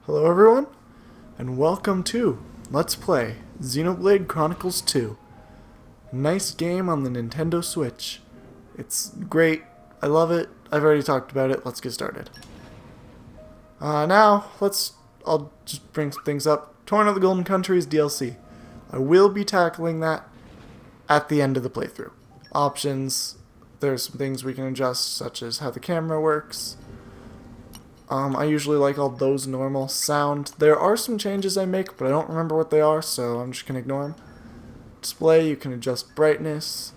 Hello everyone, and welcome to Let's Play Xenoblade Chronicles 2. Nice game on the Nintendo Switch. It's great. I love it. I've already talked about it. Let's get started. I'll just bring some things up. Torn of the Golden Countries DLC. I will be tackling that at the end of the playthrough. Options, there's some things we can adjust, such as how the camera works. I usually like all those normal. Sound, there are some changes I make, but I don't remember what they are, so I'm just going to ignore them. Display, you can adjust brightness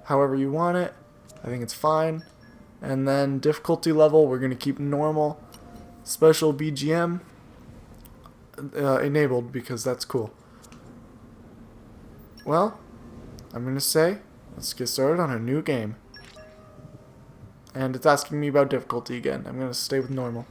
however you want it. I think it's fine. And then difficulty level, we're going to keep normal. Special BGM enabled because that's cool. Well, I'm going to say, let's get started on a new game. And it's asking me about difficulty again. I'm going to stay with normal.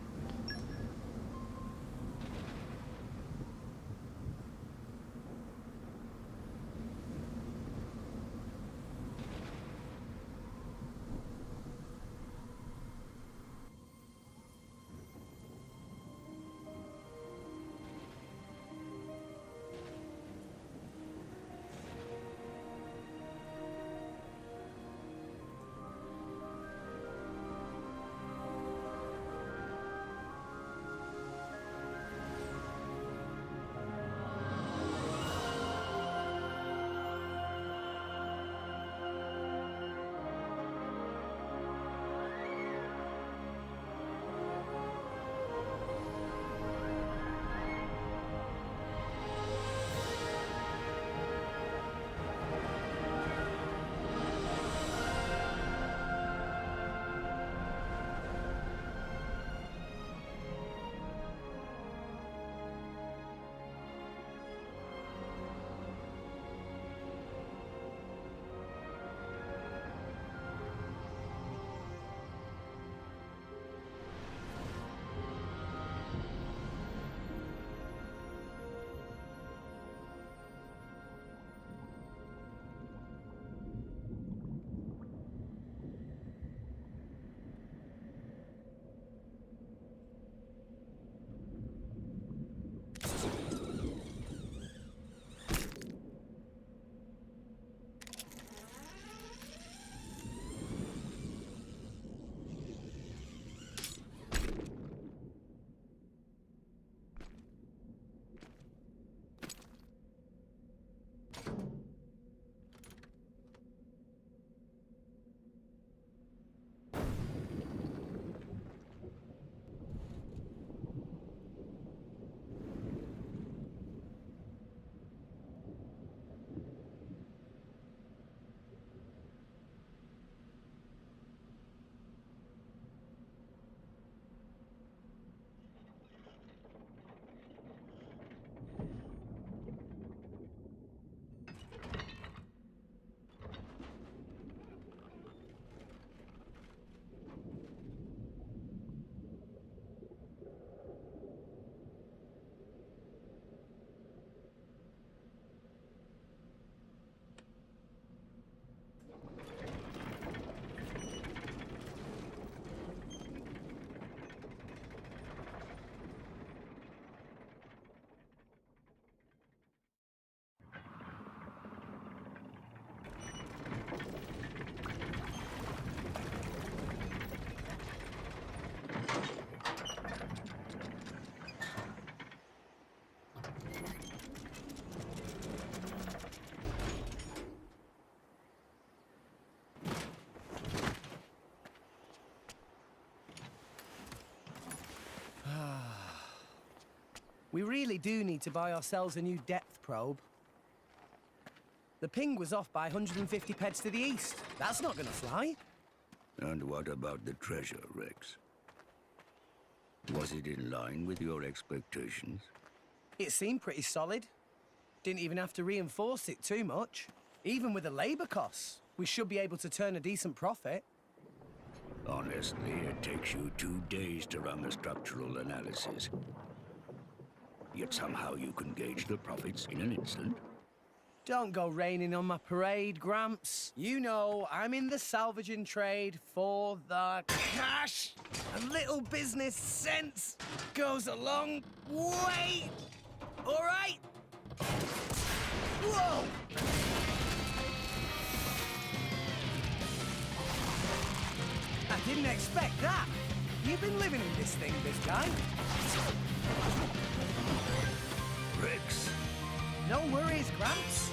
We really do need to buy ourselves a new depth probe. The ping was off by 150 peds to the east. That's not gonna fly. And what about the treasure, Rex? Was it in line with your expectations? It seemed pretty solid. Didn't even have to reinforce it too much. Even with the labor costs, we should be able to turn a decent profit. Honestly, it takes you 2 days to run the structural analysis. Yet somehow you can gauge the profits in an instant. Don't go raining on my parade, Gramps. You know I'm in the salvaging trade for the cash. And little business sense goes a long way. All right? Whoa! I didn't expect that. You've been living in this thing, this guy. Rex. No worries, Gramps.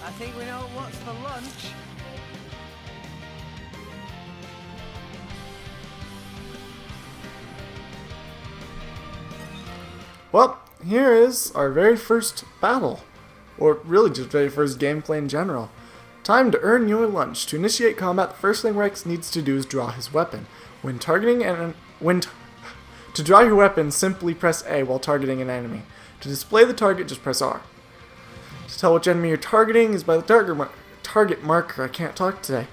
I think we know what's for lunch. Well, here is our very first battle. Or really just very first gameplay in general. Time to earn your lunch. To initiate combat, the first thing Rex needs to do is draw his weapon. When targeting to draw your weapon, simply press A while targeting an enemy. To display the target, just press R. To tell which enemy you're targeting is by the target marker. I can't talk today.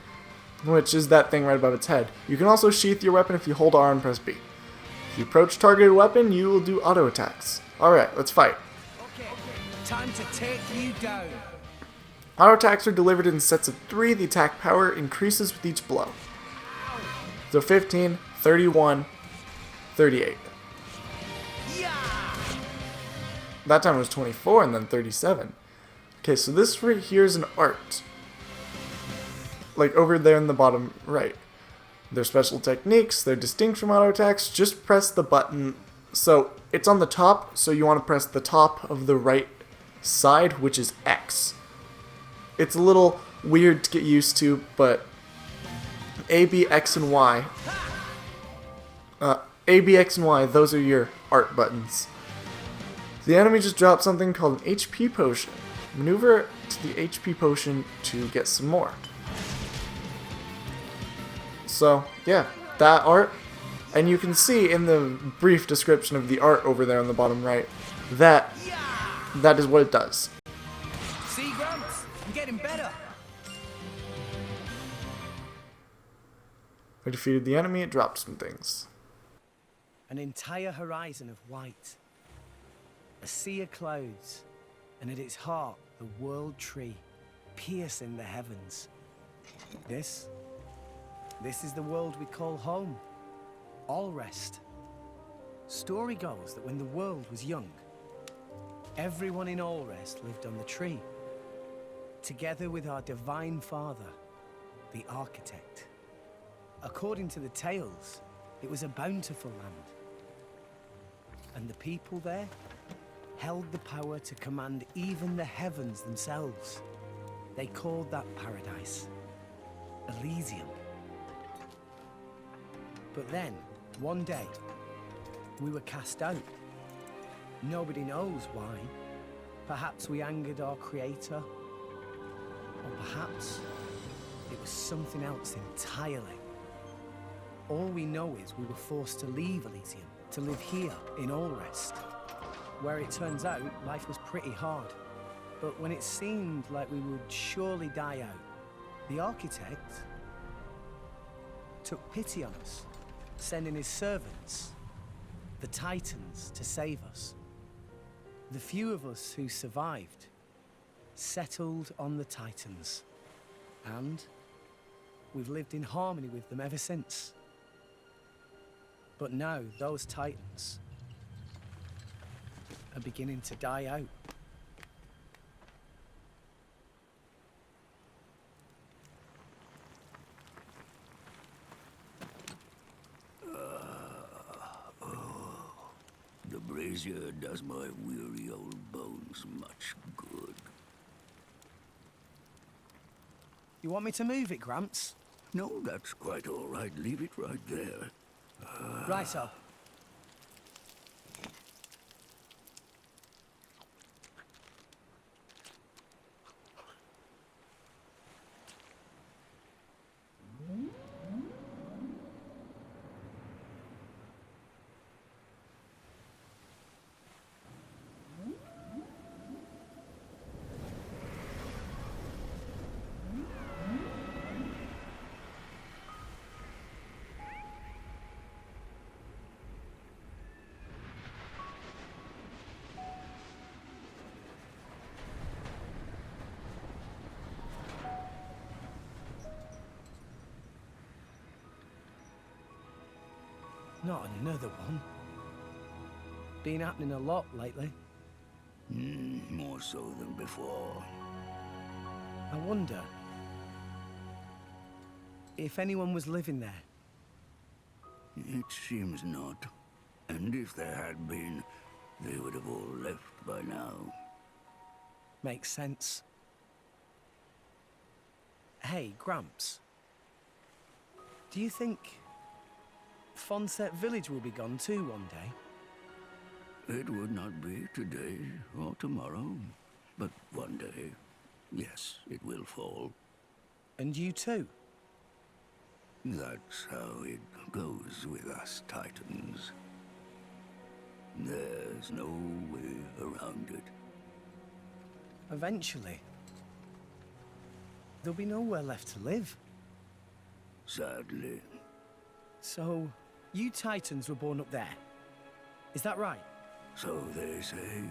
Which is that thing right above its head. You can also sheath your weapon if you hold R and press B. If you approach targeted weapon, you will do auto attacks. Alright, let's fight. Okay, time to take you down. Auto attacks are delivered in sets of 3. The attack power increases with each blow. So 15, 31, 38. Yeah! That time it was 24 and then 37. Okay, so this right here is an art. Like over there in the bottom right. They're special techniques, they're distinct from auto attacks. Just press the button. So it's on the top, so you want to press the top of the right side, which is X. It's a little weird to get used to, but A, B, X, and Y. A, B, X, and Y, those are your art buttons. The enemy just dropped something called an HP potion. Maneuver to the HP potion to get some more. So, yeah, that art. And you can see in the brief description of the art over there on the bottom right, that is what it does. See, Gramps? I'm getting better. I defeated the enemy, it dropped some things. An entire horizon of white. A sea of clouds. And at its heart, the world tree, piercing the heavens. This is the world we call home. Alrest. Story goes that when the world was young, everyone in Alrest lived on the tree, together with our divine father, the architect. According to the tales, it was a bountiful land. And the people there held the power to command even the heavens themselves. They called that paradise Elysium. But then, one day, we were cast out. Nobody knows why. Perhaps we angered our creator. Or perhaps it was something else entirely. All we know is we were forced to leave Elysium, to live here in Alrest, where it turns out life was pretty hard. But when it seemed like we would surely die out, the architect took pity on us, sending his servants, the Titans, to save us. The few of us who survived settled on the Titans, and we've lived in harmony with them ever since. But now those Titans are beginning to die out. The brazier does my weary old bones much good. You want me to move it, Gramps? No, that's quite all right. Leave it right there. Righto. Not another one. Been happening a lot lately. More so than before. I wonder if anyone was living there. It seems not. And if there had been, they would have all left by now. Makes sense. Hey, Gramps. Do you think Fonset Village will be gone too one day? It would not be today or tomorrow, but one day, yes, it will fall. And you too? That's how it goes with us Titans. There's no way around it. Eventually. There'll be nowhere left to live. Sadly. So, you Titans were born up there. Is that right? So they say.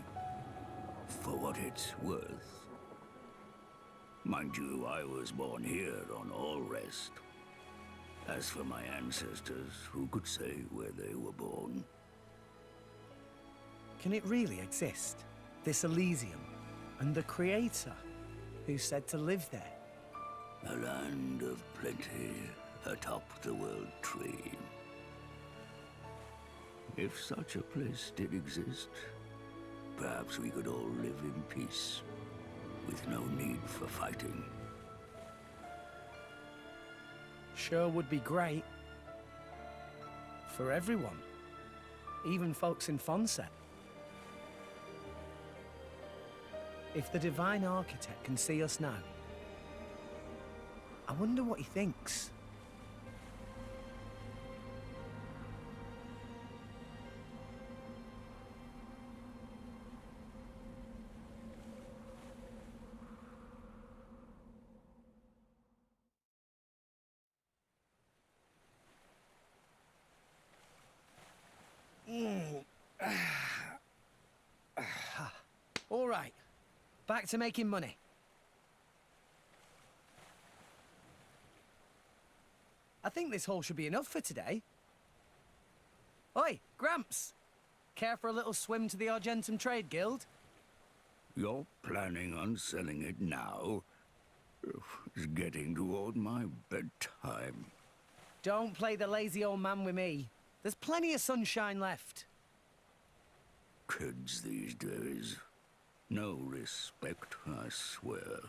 For what it's worth. Mind you, I was born here on Alrest. As for my ancestors, who could say where they were born? Can it really exist? This Elysium? And the Creator? Who said to live there? A land of plenty atop the world tree. If such a place did exist, perhaps we could all live in peace, with no need for fighting. Sure would be great. For everyone. Even folks in Fonset. If the Divine Architect can see us now, I wonder what he thinks. All right, back to making money. I think this haul should be enough for today. Oi, Gramps! Care for a little swim to the Argentum Trade Guild? You're planning on selling it now? It's getting toward my bedtime. Don't play the lazy old man with me. There's plenty of sunshine left. Kids these days. No respect, I swear.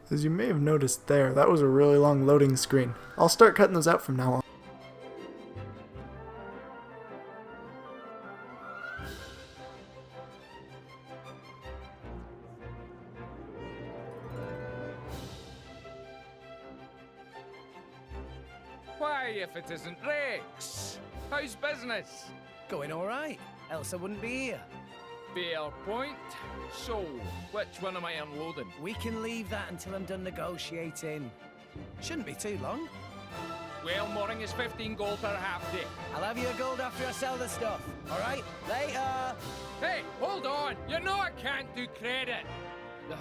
As you may have noticed there, that was a really long loading screen. I'll start cutting those out from now on. Why, if it isn't Rex? How's business? Going all right, else I wouldn't be here. Fair point. So, which one am I unloading? We can leave that until I'm done negotiating. Shouldn't be too long. Well, mooring is 15 gold per half day. I'll have your gold after I sell the stuff. All right? Later! Hey, hold on! You know I can't do credit! Ugh,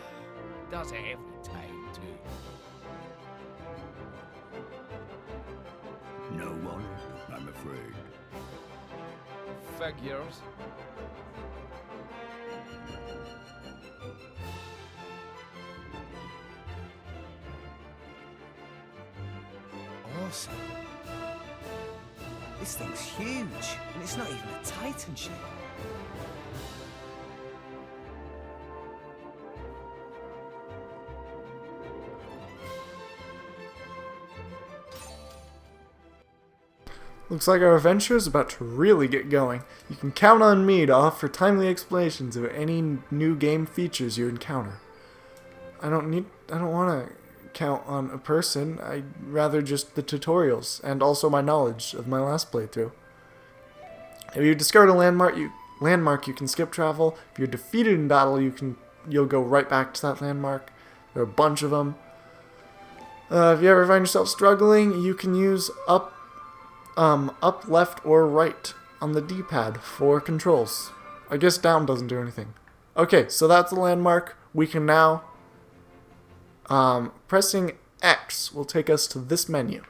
does it every time, too. No wallet, I'm afraid. Figures. Awesome. This thing's huge, and it's not even a Titan ship. Looks like our adventure is about to really get going. You can count on me to offer timely explanations of any new game features you encounter. I don't want to count on a person. I'd rather just the tutorials and also my knowledge of my last playthrough. If you discovered a landmark, you can skip travel. If you're defeated in battle, you can you'll go right back to that landmark. There are a bunch of them. If you ever find yourself struggling, you can use up, left, or right on the D-pad for controls. I guess down doesn't do anything. Okay, so that's the landmark. We can now, pressing X will take us to this menu.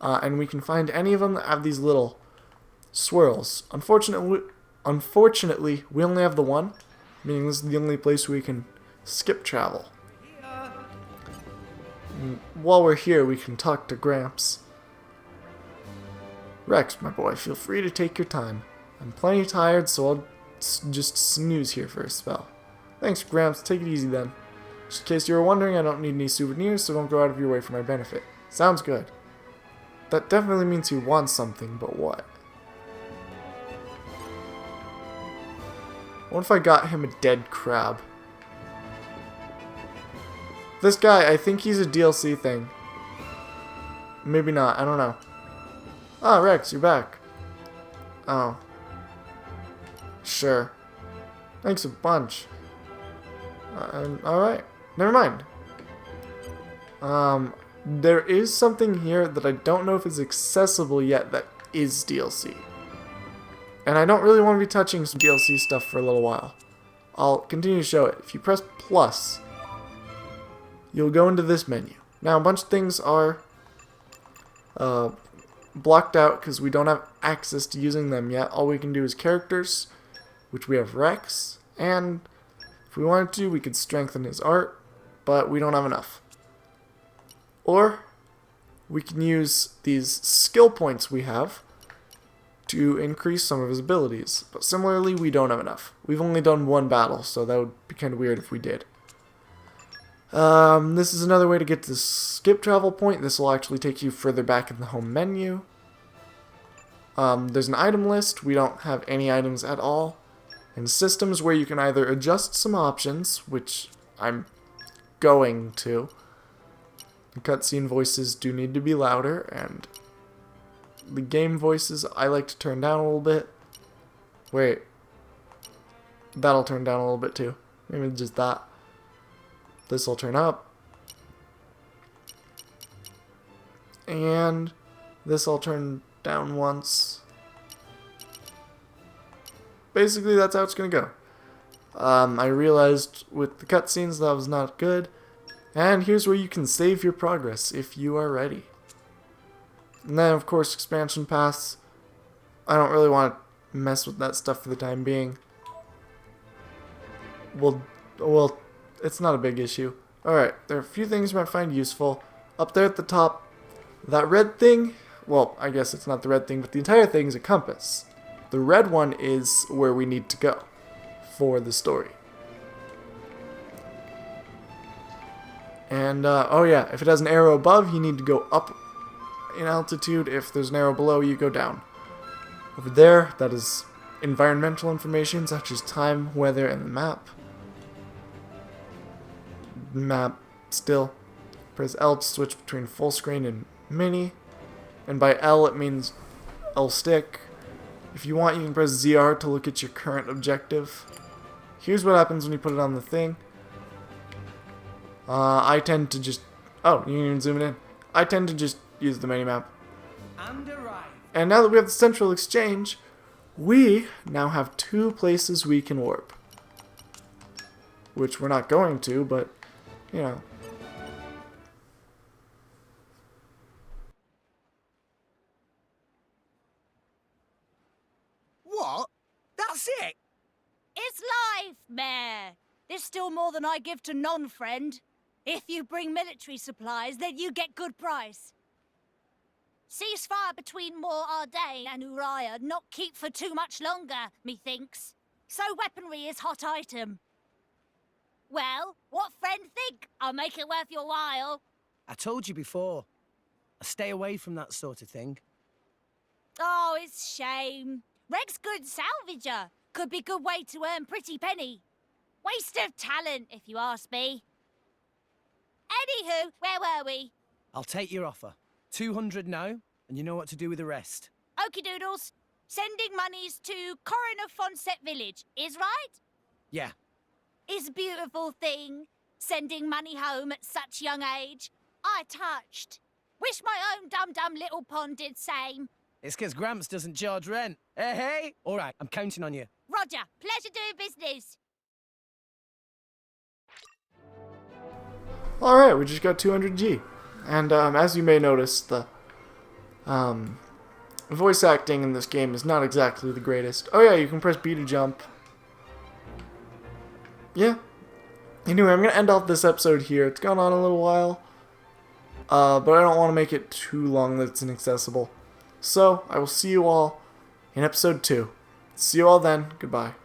And we can find any of them that have these little swirls. Unfortunately, we only have the one, meaning this is the only place we can skip travel. And while we're here, we can talk to Gramps. Rex, my boy, feel free to take your time. I'm plenty tired, so I'll just snooze here for a spell. Thanks, Gramps. Take it easy then. Just in case you were wondering, I don't need any souvenirs, so don't go out of your way for my benefit. Sounds good. That definitely means he wants something, but what? What if I got him a dead crab? This guy, I think he's a DLC thing. Maybe not, I don't know. Ah, Rex, you're back. Oh. Sure. Thanks a bunch. Alright, never mind. There is something here that I don't know if is accessible yet that is DLC. And I don't really want to be touching some DLC stuff for a little while. I'll continue to show it. If you press plus, you'll go into this menu. Now a bunch of things are blocked out because we don't have access to using them yet. All we can do is characters, which we have Rex, and if we wanted to, we could strengthen his art, but we don't have enough. Or we can use these skill points we have to increase some of his abilities. But similarly, we don't have enough. We've only done one battle, so that would be kind of weird if we did. This is another way to get to the skip travel point. This will actually take you further back in the home menu. There's an item list. We don't have any items at all. And systems where you can either adjust some options, which I'm going to. The cutscene voices do need to be louder, and the game voices I like to turn down a little bit. Wait. That'll turn down a little bit too. Maybe just that. This will turn up. And this I'll turn down once. Basically, that's how it's going to go. I realized with the cutscenes that was not good. And here's where you can save your progress if you are ready. And then, of course, expansion paths. I don't really want to mess with that stuff for the time being. Well, it's not a big issue. Alright, there are a few things you might find useful. Up there at the top, that red thing, well, I guess it's not the red thing, but the entire thing is a compass. The red one is where we need to go for the story. And, oh yeah, if it has an arrow above, you need to go up in altitude. If there's an arrow below, you go down. Over there, that is environmental information such as time, weather, and the map. Map still. Press L to switch between full screen and mini. And by L, it means L stick. If you want, you can press ZR to look at your current objective. Here's what happens when you put it on the thing. I tend to just... Oh, you can even zoom it in. I tend to just use the minimap. And now that we have the central exchange, we now have 2 places we can warp. Which we're not going to, but, you know. What? That's it? It's life, Mayor. There's still more than I give to non-friend. If you bring military supplies, then you get good price. Ceasefire between Moor Ardain and Uriah not keep for too much longer, methinks. So weaponry is hot item. Well, what friend think? I'll make it worth your while. I told you before. I stay away from that sort of thing. Oh, it's shame. Reg's good salvager. Could be good way to earn pretty penny. Waste of talent, if you ask me. Anywho, where were we? I'll take your offer. 200 now, and you know what to do with the rest. Okie doodles. Sending monies to Coroner Fonset Village, is right? Yeah. is a beautiful thing. Sending money home at such young age. I touched. Wish my own dum-dum little pond did same. It's 'cause Gramps doesn't charge rent. Hey, hey! All right, I'm counting on you. Roger, pleasure doing business. Alright, we just got 200G. And as you may notice, the voice acting in this game is not exactly the greatest. Oh yeah, you can press B to jump. Yeah. Anyway, I'm going to end off this episode here. It's gone on a little while. But I don't want to make it too long that it's inaccessible. So, I will see you all in episode 2. See you all then. Goodbye.